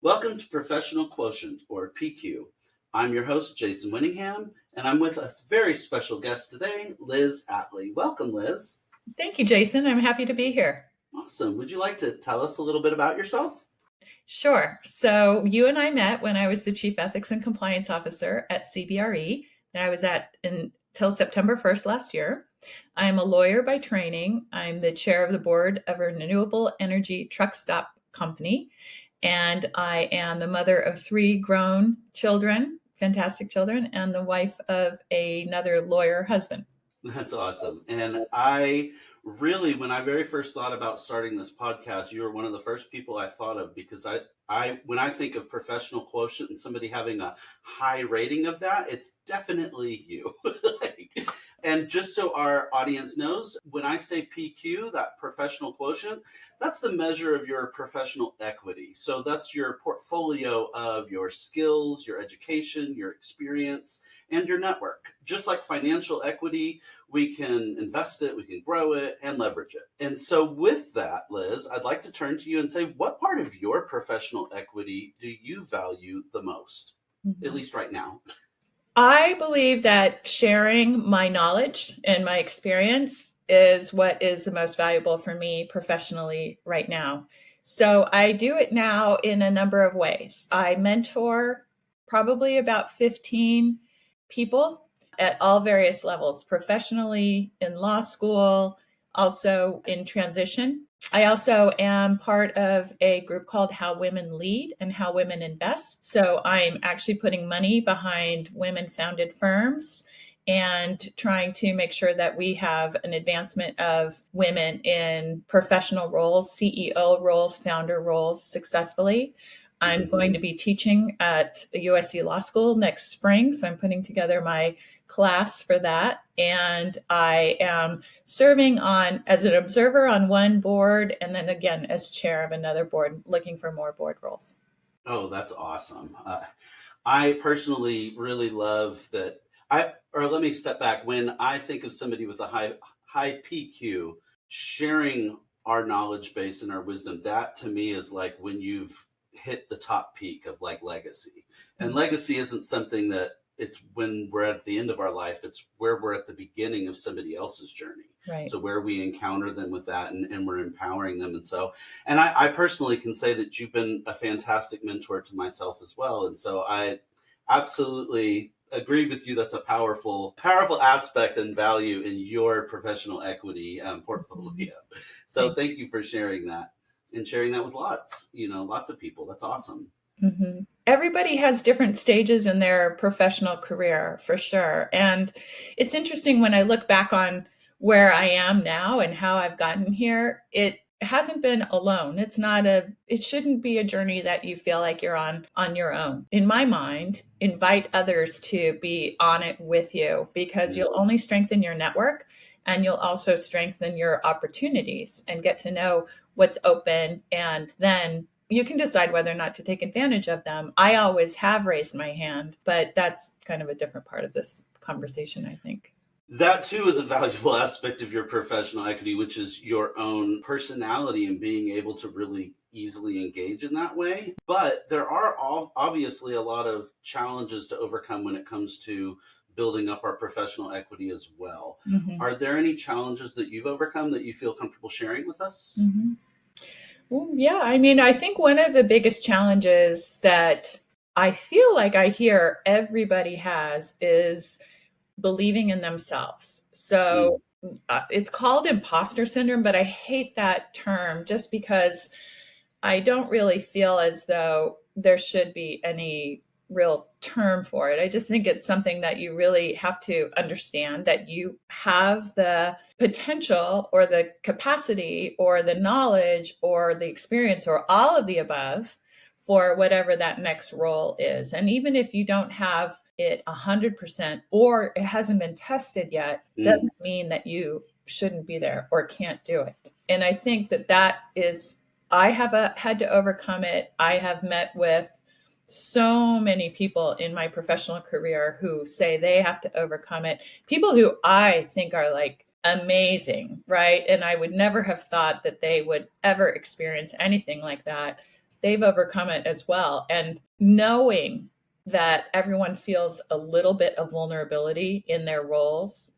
Welcome to Professional Quotient, or PQ. I'm your host, Jason Winningham, and I'm with a very special guest today, Liz Atlee. Welcome, Liz. Thank you, Jason. I'm happy to be here. Awesome. Would you like to tell us a little bit about yourself? Sure. So you and I met when I was the Chief Ethics and Compliance Officer at CBRE, and I was at until September 1st last year. I'm a lawyer by training. I'm the chair of the board of a renewable energy truck stop company, and I am the mother of 3 grown children, fantastic children, and the wife of another lawyer husband. That's awesome. And I really, when I very first thought about starting this podcast, you were one of the first people I thought of, because when I think of professional quotient and somebody having a high rating of that, it's definitely you. And just so our audience knows, when I say PQ, that professional quotient, that's the measure of your professional equity. So that's your portfolio of your skills, your education, your experience, and your network. Just like financial equity, we can invest it, we can grow it, and leverage it. And so with that, Liz, I'd like to turn to you and say, what part of your professional equity do you value the most, at least right now? I believe that sharing my knowledge and my experience is what is the most valuable for me professionally right now. So I do it now in a number of ways. I mentor probably about 15 people at all various levels, professionally, in law school, also in transition. I also am part of a group called How Women Lead and How Women Invest. So I'm actually putting money behind women-founded firms and trying to make sure that we have an advancement of women in professional roles, CEO roles, founder roles successfully. I'm going to be teaching at USC Law School next spring, so I'm putting together my class for that. And I am serving as an observer on one board, and then again as chair of another board, looking for more board roles. Oh, that's awesome. I personally really love that. Let me step back. When I think of somebody with a high PQ, sharing our knowledge base and our wisdom, that to me is like when you've hit the top peak of like legacy. And legacy isn't something that it's when we're at the end of our life, it's where we're at the beginning of somebody else's journey. Right. So where we encounter them with that and we're empowering them. And I personally can say that you've been a fantastic mentor to myself as well. And so I absolutely agree with you. That's a powerful aspect and value in your professional equity portfolio. So thank you for sharing that and sharing that with lots of people. That's awesome. Mm-hmm. Everybody has different stages in their professional career, for sure. And it's interesting when I look back on where I am now and how I've gotten here, it hasn't been alone. It shouldn't be a journey that you feel like you're on your own. In my mind, invite others to be on it with you, because you'll only strengthen your network and you'll also strengthen your opportunities and get to know what's open, and then you can decide whether or not to take advantage of them. I always have raised my hand, but that's kind of a different part of this conversation, I think. That too is a valuable aspect of your professional equity, which is your own personality and being able to really easily engage in that way. But there are obviously a lot of challenges to overcome when it comes to building up our professional equity as well. Mm-hmm. Are there any challenges that you've overcome that you feel comfortable sharing with us? Mm-hmm. Well, yeah, I think one of the biggest challenges that I feel like I hear everybody has is believing in themselves. So it's called imposter syndrome, but I hate that term just because I don't really feel as though there should be any real term for it. I just think it's something that you really have to understand, that you have the potential or the capacity or the knowledge or the experience or all of the above for whatever that next role is. And even if you don't have it 100% or it hasn't been tested yet, doesn't mean that you shouldn't be there or can't do it. And I think that is, I have had to overcome it. I have met with so many people in my professional career who say they have to overcome it. People who I think are like amazing, right? And I would never have thought that they would ever experience anything like that. They've overcome it as well. And knowing that everyone feels a little bit of vulnerability in their roles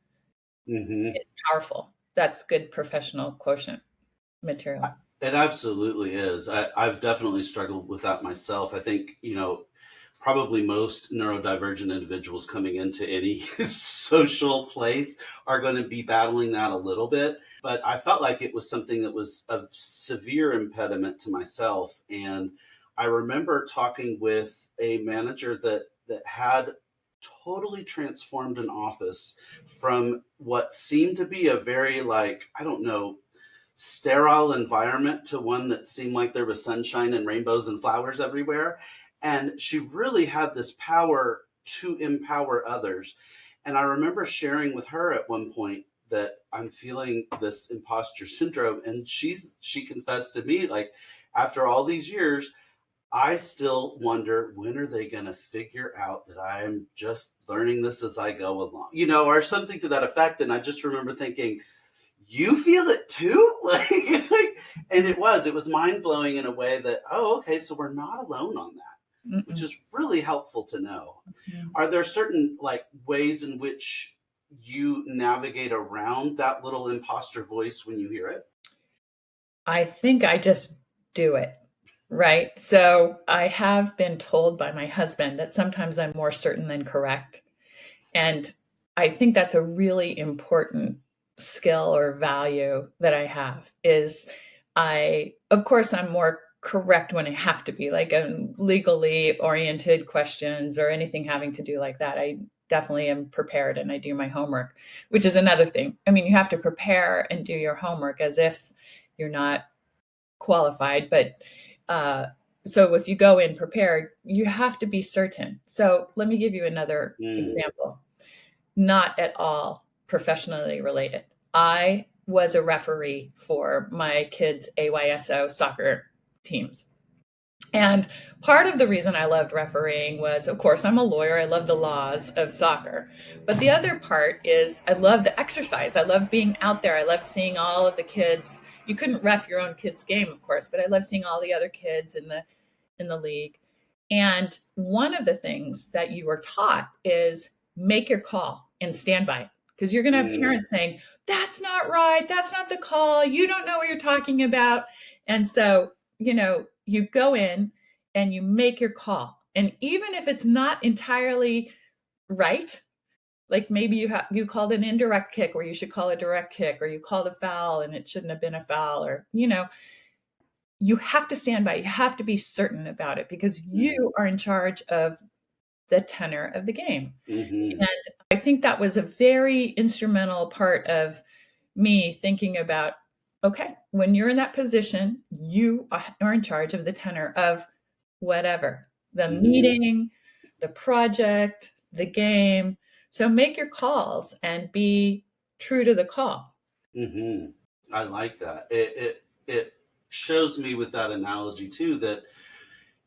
Mm-hmm. is powerful. That's good professional quotient material. It absolutely is. I've definitely struggled with that myself. I think, probably most neurodivergent individuals coming into any social place are going to be battling that a little bit. But I felt like it was something that was a severe impediment to myself. And I remember talking with a manager that had totally transformed an office from what seemed to be a very, like, I don't know, sterile environment to one that seemed like there was sunshine and rainbows and flowers everywhere. And she really had this power to empower others. And I remember sharing with her at one point that I'm feeling this imposter syndrome. And she confessed to me, like, after all these years, I still wonder, when are they going to figure out that I'm just learning this as I go along, or something to that effect. And I just remember thinking, you feel it too? And it was mind blowing in a way that, oh, okay, so we're not alone on that, which Mm-mm. is really helpful to know. Mm. Are there certain, like, ways in which you navigate around that little imposter voice when you hear it? I think I just do it, right? So I have been told by my husband that sometimes I'm more certain than correct. And I think that's a really important skill or value that I have is of course, I'm more correct when I have to be, like legally oriented questions or anything having to do like that. I definitely am prepared and I do my homework, which is another thing. I mean, you have to prepare and do your homework as if you're not qualified, but uh, so if you go in prepared, you have to be certain. So let me give you another Mm, example, not at all professionally related. I was a referee for my kids' AYSO soccer teams. And part of the reason I loved refereeing was, of course, I'm a lawyer. I love the laws of soccer. But the other part is I love the exercise. I love being out there. I love seeing all of the kids. You couldn't ref your own kid's game, of course, but I love seeing all the other kids in the league. And one of the things that you were taught is make your call and stand by it. Because you're going to have mm, parents saying, that's not right. That's not the call. You don't know what you're talking about. And so, you go in and you make your call. And even if it's not entirely right, like maybe you called an indirect kick where you should call a direct kick, or you called a foul and it shouldn't have been a foul, or you have to stand by. You have to be certain about it because mm, you are in charge of the tenor of the game. mm-hmm, And I think that was a very instrumental part of me thinking about, okay, when you're in that position, you are in charge of the tenor of whatever, the mm-hmm, meeting, the project, the game. So make your calls and be true to the call. mm-hmm. I like that. It shows me with that analogy too that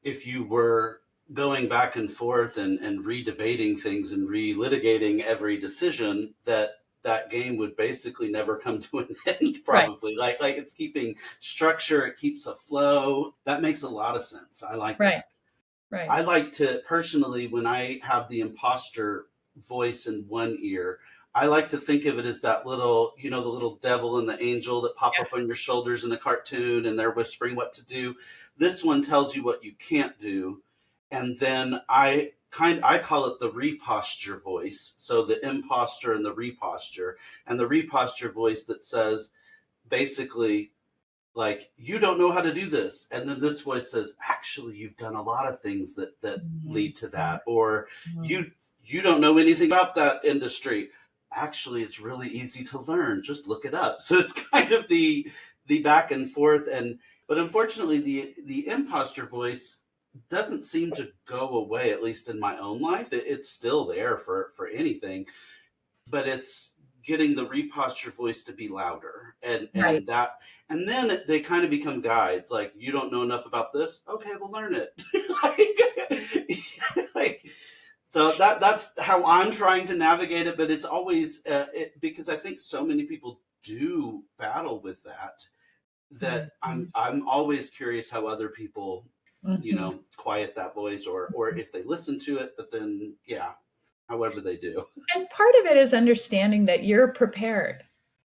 if you were going back and forth and re-debating things and re-litigating every decision, that game would basically never come to an end, Right, probably. Like it's keeping structure, it keeps a flow. That makes a lot of sense. I like right, that. right. I like to personally, when I have the imposter voice in one ear, I like to think of it as that little, the little devil and the angel that pop Yeah, up on your shoulders in a cartoon and they're whispering what to do. This one tells you what you can't do. And then I call it the reposture voice. So the imposter and the reposture, and the reposture voice that says basically, like, you don't know how to do this, and then this voice says, actually, you've done a lot of things that mhm, lead to that, or mhm. you don't know anything about that industry. Actually, it's really easy to learn, just look it up. So it's kind of the back and forth. And but unfortunately, the imposter voice doesn't seem to go away, at least in my own life. It's still there for anything, but it's getting the reposture voice to be louder, and Right. and then they kind of become guides. Like, you don't know enough about this, okay, we'll learn it. like, like So that's how I'm trying to navigate it, but it's always because I think so many people do battle with that Mhm. I'm always curious how other people, Mhm. quiet that voice, or if they listen to it, but then yeah, however they do. And part of it is understanding that you're prepared.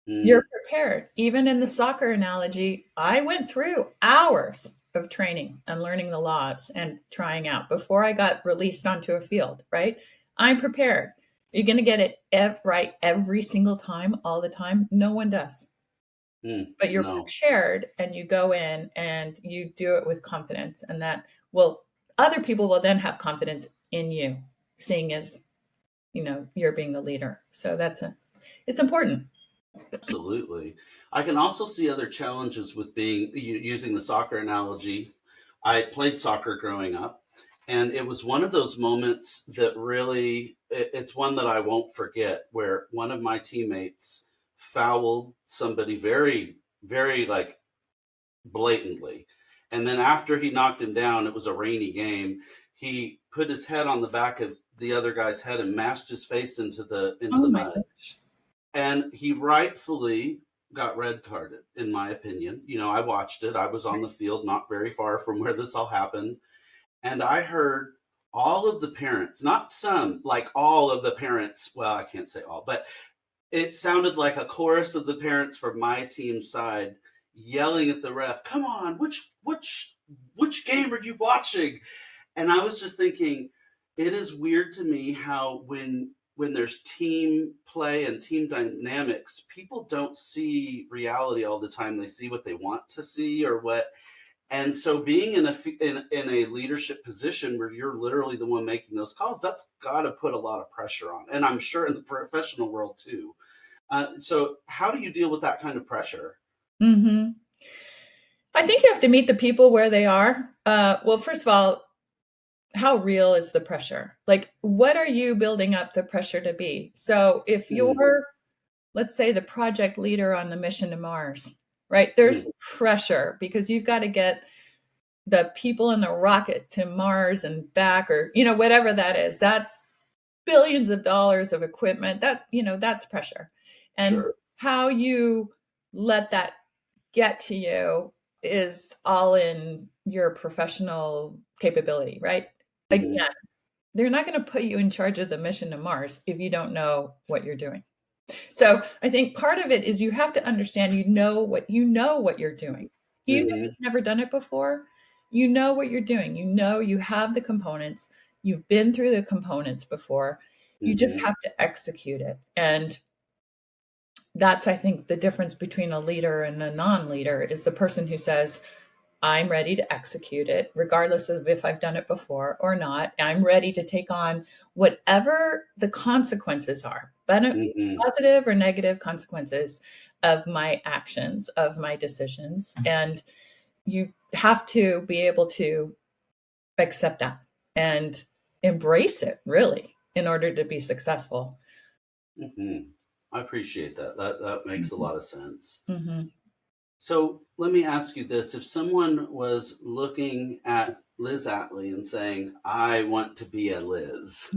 You're Mm, prepared. Even in the soccer analogy, I went through hours of training and learning the laws and trying out before I got released onto a field, right? I'm prepared. You're going to get it right every single time, all the time. No one does. But you're no. prepared and you go in and you do it with confidence. And that will, other people will then have confidence in you, seeing as, you're being the leader. So it's important. Absolutely. I can also see other challenges with using the soccer analogy. I played soccer growing up, and it was one of those moments that really, it's one that I won't forget, where one of my teammates fouled somebody very, very like blatantly. And then after he knocked him down, it was a rainy game. He put his head on the back of the other guy's head and mashed his face into the Oh my mud, gosh. and he rightfully got red carded, in my opinion. I watched it. I was on the field, not very far from where this all happened. And I heard all of the parents, not some, like all of the parents. Well, I can't say all, but it sounded like a chorus of the parents from my team's side yelling at the ref, "Come on, which game are you watching?" And I was just thinking, it is weird to me how when there's team play and team dynamics, people don't see reality all the time. They see what they want to see or what. And so being in a leadership position where you're literally the one making those calls, that's got to put a lot of pressure on. And I'm sure in the professional world too. So how do you deal with that kind of pressure? Hmm. I think you have to meet the people where they are. Well, first of all, how real is the pressure? Like, what are you building up the pressure to be? So, if Mm, you're, let's say, the project leader on the mission to Mars, right? There's mm, pressure because you've got to get the people in the rocket to Mars and back, or, whatever that is. That's billions of dollars of equipment. That's pressure. And sure. how you let that get to you is all in your professional capability, right? Again, Hmm. they're not going to put you in charge of the mission to Mars if you don't know what you're doing. So I think part of it is you have to understand what you're doing. Even if Hmm. you've never done it before, you know what you're doing. You know you have the components. You've been through the components before. You just Hmm. have to execute it. And that's, I think, the difference between a leader and a non-leader is the person who says, I'm ready to execute it, regardless of if I've done it before or not. I'm ready to take on whatever the consequences are, Hmm. positive or negative consequences of my actions, of my decisions. And you have to be able to accept that and embrace it, really, in order to be successful. Hmm. I appreciate that. That makes a lot of sense. Mhm. So let me ask you this. If someone was looking at Liz Atlee and saying, I want to be a Liz,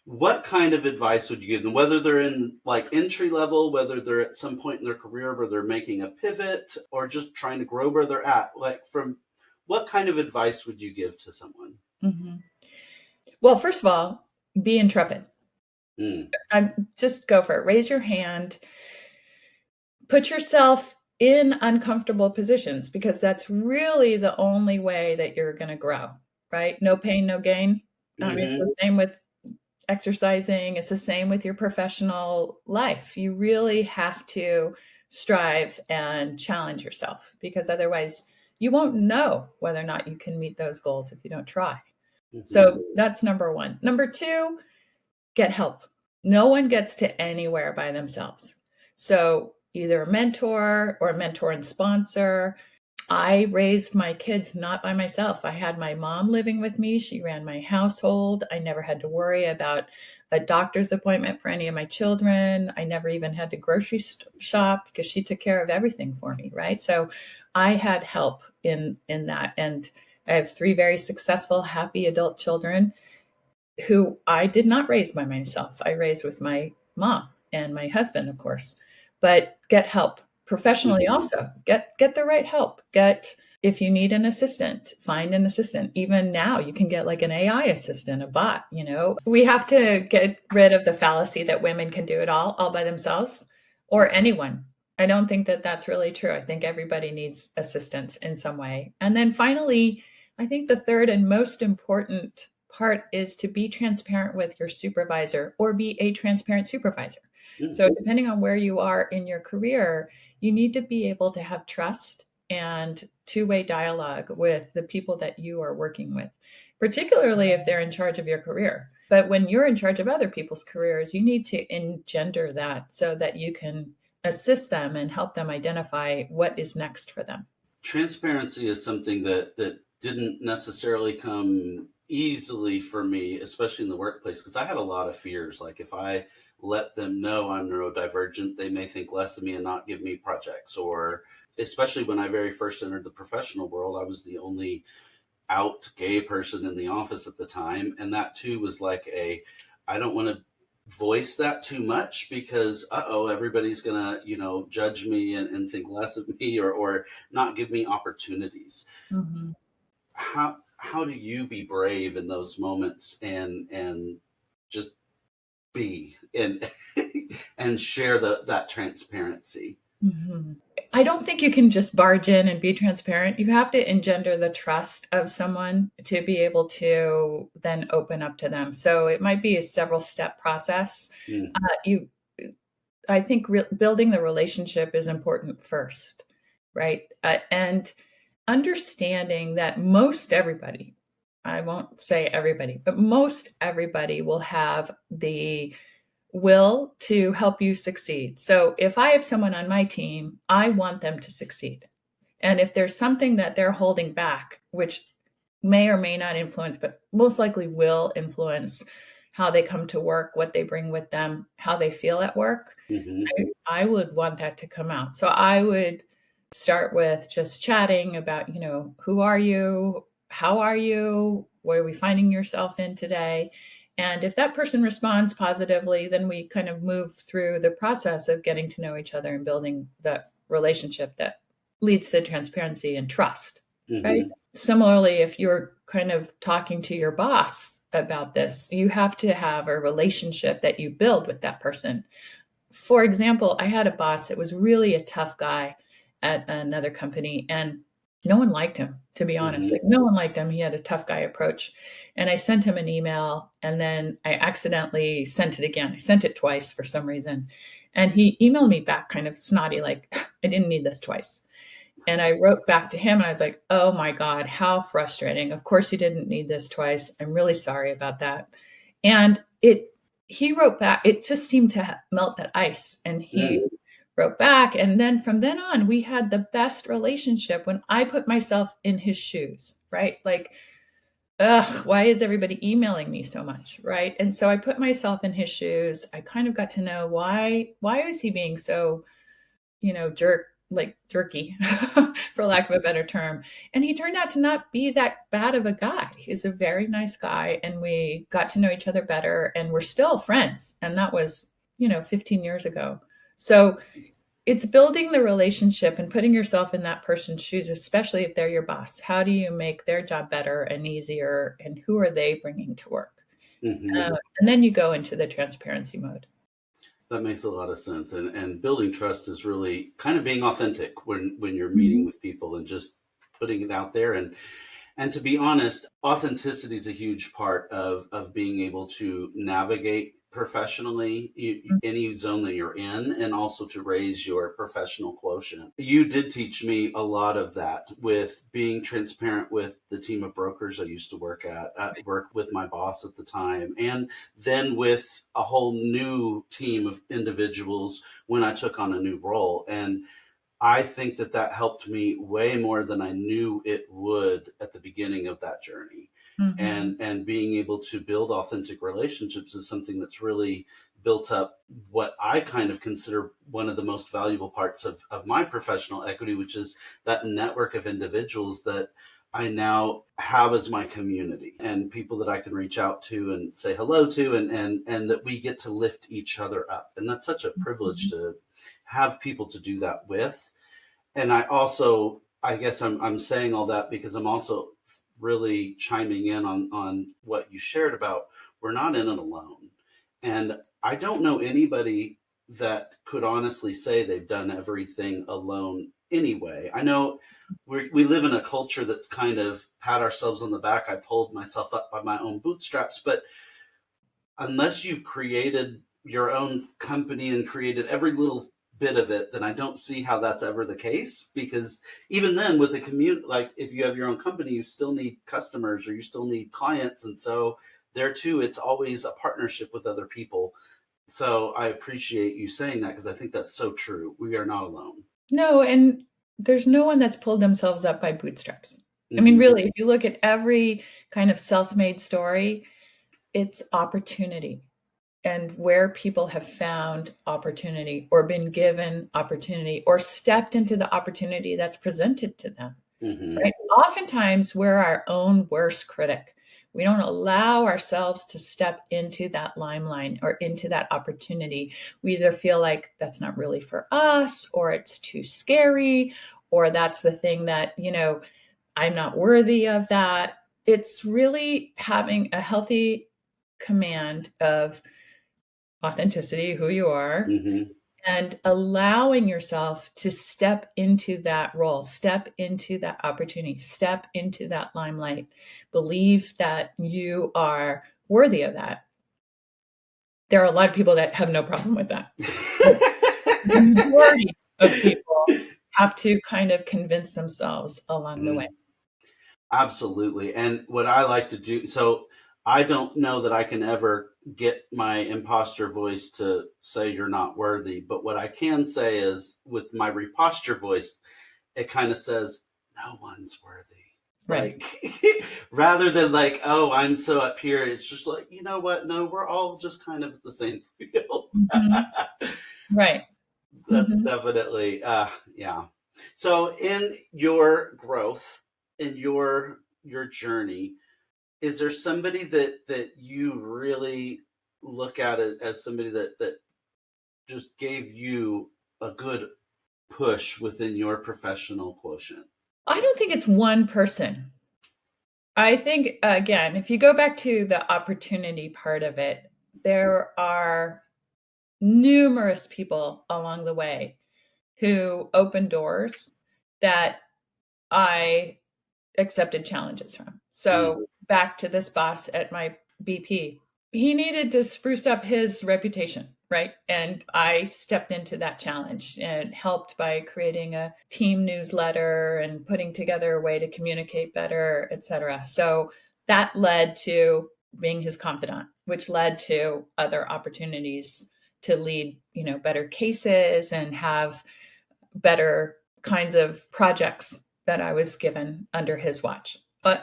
what kind of advice would you give them? Whether they're in like entry level, whether they're at some point in their career where they're making a pivot or just trying to grow where they're at, like from what kind of advice would you give to someone? Mhm. Well, first of all, be intrepid. Mm, Just go for it. Raise your hand. Put yourself in uncomfortable positions because that's really the only way that you're going to grow, right? No pain, no gain. It's hmm. the same with exercising. It's the same with your professional life. You really have to strive and challenge yourself because otherwise you won't know whether or not you can meet those goals if you don't try. Hmm. So that's number one. Number two, get help. No one gets to anywhere by themselves. So either a mentor or a mentor and sponsor. I raised my kids not by myself. I had my mom living with me. She ran my household. I never had to worry about a doctor's appointment for any of my children. I never even had to grocery shop because she took care of everything for me, right? So I had help in that. And I have three very successful, happy adult children. who I did not raise by myself. I raised with my mom and my husband, of course, but get help professionally Mhm. also. Get the right help. If you need an assistant, find an assistant. Even now you can get like an AI assistant, a bot, you know. We have to get rid of the fallacy that women can do it all by themselves or anyone. I don't think that that's really true. I think everybody needs assistance in some way. And then finally, I think the third and most important part is to be transparent with your supervisor or be a transparent supervisor. Mm. So, depending on where you are in your career, you need to be able to have trust and two-way dialogue with the people that you are working with, particularly if they're in charge of your career. But when you're in charge of other people's careers, you need to engender that so that you can assist them and help them identify what is next for them. Transparency is something that didn't necessarily come easily for me, especially in the workplace, because I had a lot of fears. Like if I let them know I'm neurodivergent, they may think less of me and not give me projects. Or especially when I very first entered the professional world, I was the only out gay person in the office at the time, and that too was like I don't want to voice that too much because everybody's gonna judge me and think less of me or not give me opportunities. Mhm. How do you be brave in those moments and just be and and share that transparency? Mhm. I don't think you can just barge in and be transparent. You have to engender the trust of someone to be able to then open up to them. So it might be a several step process. Mm, You I think building the relationship is important first, right? And understanding that most everybody, I won't say everybody, but most everybody will have the will to help you succeed. So if I have someone on my team, I want them to succeed. And if there's something that they're holding back, which may or may not influence, but most likely will influence how they come to work, what they bring with them, how they feel at work, hmm I would want that to come out. So I would start with just chatting about, who are you? How are you? What are we finding yourself in today? And if that person responds positively, then we kind of move through the process of getting to know each other and building that relationship that leads to transparency and trust, right? hmm Similarly, if you're kind of talking to your boss about this, you have to have a relationship that you build with that person. For example, I had a boss that was really a tough guy at another company, and no one liked him, to be honest. Like, hmm no one liked him. He had a tough guy approach. And I sent him an email, and then I accidentally sent it again. I sent it twice for some reason. And he emailed me back kind of snotty, like, I didn't need this twice. And I wrote back to him and I was like, oh my God, how frustrating. Of course you didn't need this twice. I'm really sorry about that. And he wrote back, it just seemed to melt that ice. And he mm wrote back. And then from then on, we had the best relationship when I put myself in his shoes, right? Like, ugh, why is everybody emailing me so much? Right. And so I put myself in his shoes. I kind of got to know why is he being so jerky, for lack of a better term. And he turned out to not be that bad of a guy. He's a very nice guy, and we got to know each other better, and we're still friends. And that was, 15 years ago. So it's building the relationship and putting yourself in that person's shoes, especially if they're your boss. How do you make their job better and easier? And who are they bringing to work? hmm And then you go into the transparency mode. That makes a lot of sense. And building trust is really kind of being authentic when you're meeting Mhm. with people and just putting it out there. And to be honest, authenticity is a huge part of being able to navigate professionally any zone that you're in, and also to raise your professional quotient. You did teach me a lot of that with being transparent with the team of brokers I used to work with my boss at the time, and then with a whole new team of individuals when I took on a new role. And I think that helped me way more than I knew it would at the beginning of that journey. Mhm. And being able to build authentic relationships is something that's really built up what I kind of consider one of the most valuable parts of my professional equity, which is that network of individuals that I now have as my community and people that I can reach out to and say hello to, and that we get to lift each other up. And that's such a privilege to have people to do that with. And I guess I'm saying all that because I'm also really chiming in on what you shared about we're not in it alone. And I don't know anybody that could honestly say they've done everything alone anyway. I know we live in a culture that's kind of pat ourselves on the back. I pulled myself up by my own bootstraps, but unless you've created your own company and created every little bit of it, then I don't see how that's ever the case. Because even then, with a community, like if you have your own company, you still need customers or you still need clients. And so there too, it's always a partnership with other people. So I appreciate you saying that because I think that's so true. We are not alone. No, and there's no one that's pulled themselves up by bootstraps. I mean, Mm-hmm. really, if you look at every kind of self-made story, it's opportunity and where people have found opportunity or been given opportunity or stepped into the opportunity that's presented to them, Mm-hmm. right? Oftentimes, we're our own worst critic. We don't allow ourselves to step into that limelight or into that opportunity. We either feel like that's not really for us, or it's too scary, or that's the thing that, I'm not worthy of that. It's really having a healthy command of authenticity, who you are, Mm-hmm. and allowing yourself to step into that role, step into that opportunity, step into that limelight, believe that you are worthy of that. There are a lot of people that have no problem with that. But the majority of people have to kind of convince themselves along the way. Absolutely. And what I like to do, so I don't know that I can ever get my imposter voice to say you're not worthy. But what I can say is with my reposture voice, it kind of says, no one's worthy. Right. Like, rather than like, oh, I'm so up here, it's just like, you know what? No, we're all just kind of at the same field. Mhm. Right. That's Mhm. definitely, yeah. So in your growth, in your journey, is there somebody that you really look at it as somebody that just gave you a good push within your professional quotient? I don't think it's one person. I think, again, if you go back to the opportunity part of it, there are numerous people along the way who opened doors that I accepted challenges from. Mm, So back to this boss at my BP, he needed to spruce up his reputation, right? And I stepped into that challenge and helped by creating a team newsletter and putting together a way to communicate better, et cetera. So that led to being his confidant, which led to other opportunities to lead, better cases and have better kinds of projects that I was given under his watch,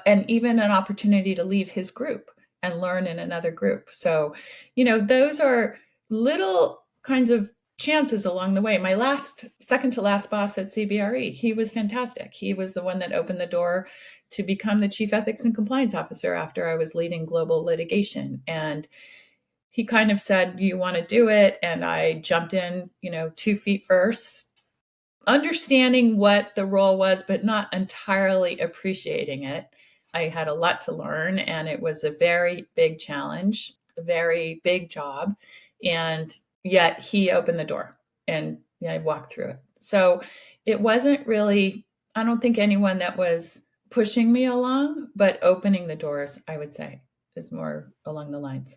and even an opportunity to leave his group and learn in another group. So, those are little kinds of chances along the way. My second to last boss at CBRE, he was fantastic. He was the one that opened the door to become the chief ethics and compliance officer after I was leading global litigation. And he kind of said, you want to do it? And I jumped in, 2 feet first, understanding what the role was, but not entirely appreciating it. I had a lot to learn, and it was a very big challenge, a very big job. And yet he opened the door and I walked through it. So it wasn't really, I don't think anyone that was pushing me along, but opening the doors, I would say, is more along the lines.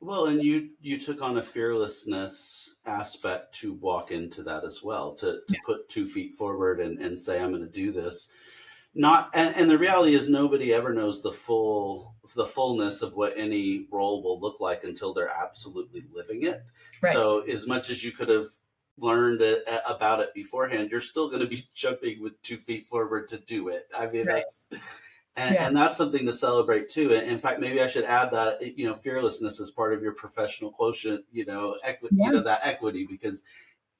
well, and you took on a fearlessness aspect to walk into that as well, to put 2 feet forward and say, I'm going to do this. Not and the reality is nobody ever knows the fullness of what any role will look like until they're absolutely living it. Right. So as much as you could have learned about it beforehand, you're still going to be jumping with 2 feet forward to do it. I mean, Right. that's Yeah. and that's something to celebrate too. And in fact, maybe I should add that fearlessness is part of your professional quotient. Yeah. That equity, because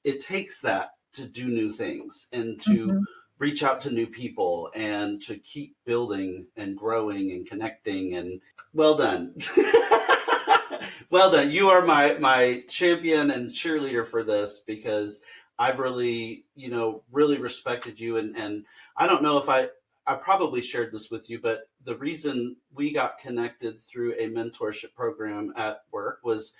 it takes that to do new things and to Mhm. reach out to new people and to keep building and growing and connecting. And well done. Well done. You are my champion and cheerleader for this, because I've really, really respected you. And I don't know if I probably shared this with you, but the reason we got connected through a mentorship program at work was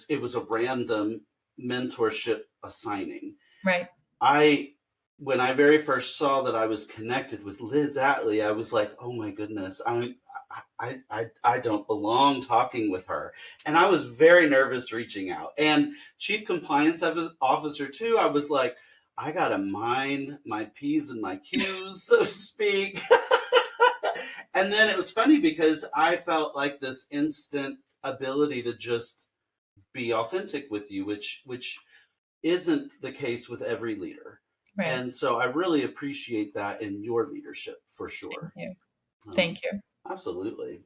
it was a random mentorship assigning. Right. When I very first saw that I was connected with Liz Atlee, I was like, oh my goodness, I don't belong talking with her. And I was very nervous reaching out. And chief compliance officer too, I was like, I got to mind my P's and my Q's, so to speak. And then it was funny because I felt like this instant ability to just be authentic with you, which isn't the case with every leader. Right. And so I really appreciate that in your leadership, for sure. Thank you. Thank you. Absolutely.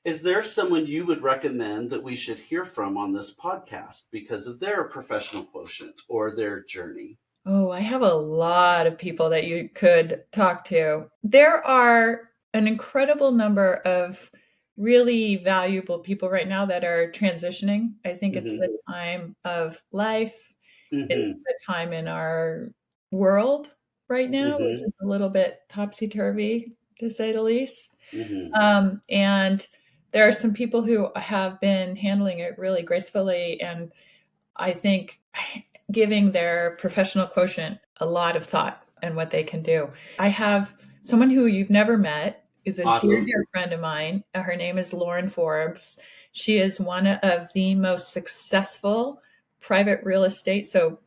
Is there someone you would recommend that we should hear from on this podcast because of their professional quotient or their journey? Oh, I have a lot of people that you could talk to. There are an incredible number of really valuable people right now that are transitioning. I think it's the time of life. It's the time in our world right now, which is a little bit topsy-turvy, to say the least. And there are some people who have been handling it really gracefully, and I think giving their professional quotient a lot of thought and what they can do. I have someone who you've never met, is a Awesome. dear friend of mine. Her name is Lauren Forbes. She is one of the most successful private real estate, so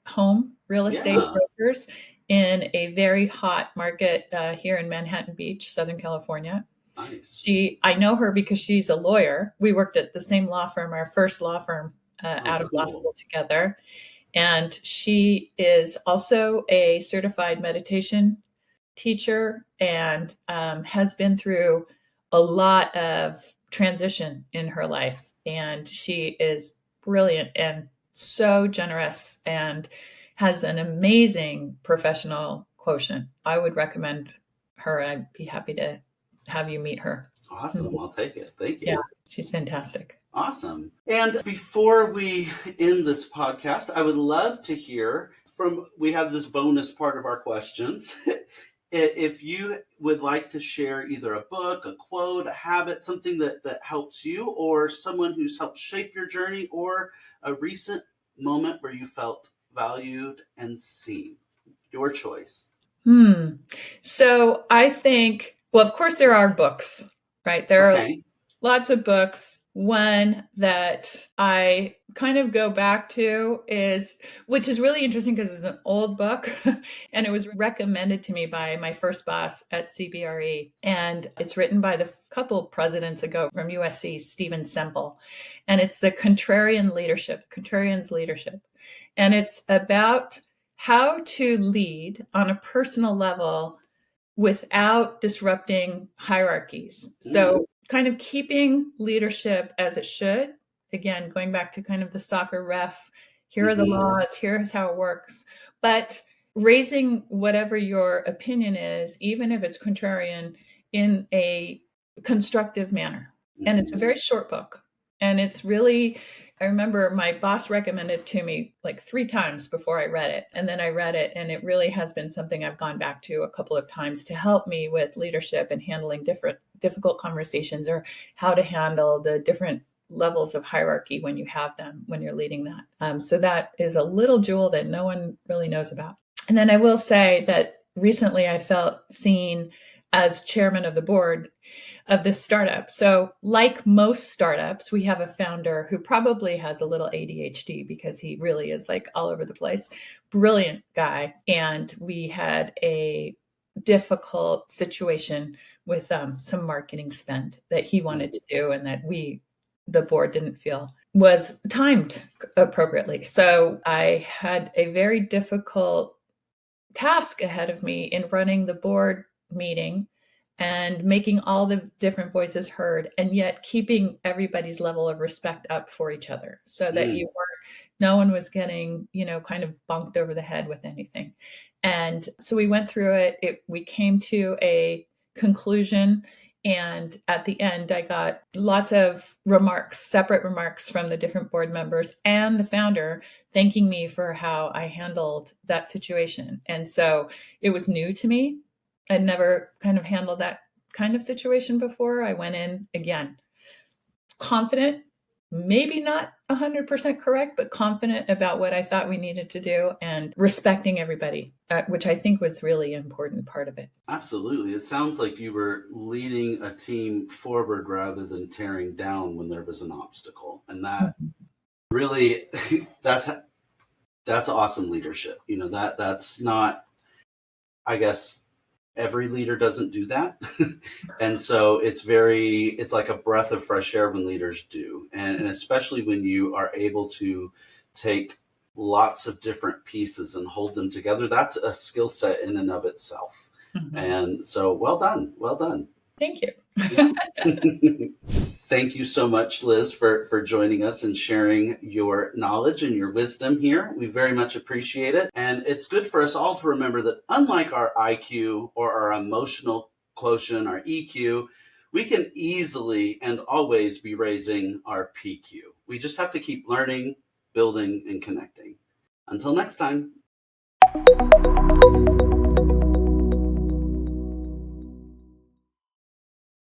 home real estate brokers in a very hot market here in Manhattan Beach, Southern California. Nice. I know her because she's a lawyer. We worked at the same law firm, our first law firm out of law school together. And she is also a certified meditation teacher and has been through a lot of transition in her life. And she is brilliant and so generous and has an amazing professional quotient. I would recommend her. I'd be happy to have you meet her. Awesome. I'll take it. Thank you. Yeah, she's fantastic. Awesome. And before we end this podcast, I would love to hear we have this bonus part of our questions. If you would like to share either a book, a quote, a habit, something that helps you, or someone who's helped shape your journey, or a recent moment where you felt valued and seen, your choice. So I think, well, of course there are books, right? There are lots of books. One that I kind of go back to which is really interesting because it's an old book and it was recommended to me by my first boss at CBRE. And it's written by the couple presidents ago from USC, Stephen Semple. And it's the Contrarian's Leadership. And it's about how to lead on a personal level without disrupting hierarchies. So kind of keeping leadership as it should. Again, going back to kind of the soccer ref, here are the laws, here's how it works. But raising whatever your opinion is, even if it's contrarian, in a constructive manner. And it's a very short book. And it's really, I remember my boss recommended it to me like 3 times before I read it. And then I read it, and it really has been something I've gone back to a couple of times to help me with leadership and handling difficult conversations, or how to handle the different levels of hierarchy when you have them, when you're leading that. So that is a little jewel that no one really knows about. And then I will say that recently I felt seen as chairman of the board of this startup. So like most startups, we have a founder who probably has a little ADHD because he really is like all over the place. Brilliant guy. And we had a difficult situation with some marketing spend that he wanted to do and that the board didn't feel was timed appropriately. So I had a very difficult task ahead of me in running the board meeting and making all the different voices heard, and yet keeping everybody's level of respect up for each other so that you weren't No one was getting, kind of bunked over the head with anything. And so we went through it. We came to a conclusion. And at the end, I got lots of separate remarks from the different board members and the founder thanking me for how I handled that situation. And so it was new to me. I'd never kind of handled that kind of situation before. I went in again, confident, maybe not 100% correct, but confident about what I thought we needed to do and respecting everybody, which I think was really an important part of it. Absolutely. It sounds like you were leading a team forward rather than tearing down when there was an obstacle. And that really, that's awesome leadership. That's not, I guess, every leader doesn't do that. And so it's like a breath of fresh air when leaders do. And especially when you are able to take lots of different pieces and hold them together, that's a skill set in and of itself. Mm-hmm. And so well done. Thank you. Yeah. Thank you so much, Liz, for joining us and sharing your knowledge and your wisdom here. We very much appreciate it. And it's good for us all to remember that unlike our IQ or our emotional quotient, our EQ, we can easily and always be raising our PQ. We just have to keep learning, building, and connecting. Until next time.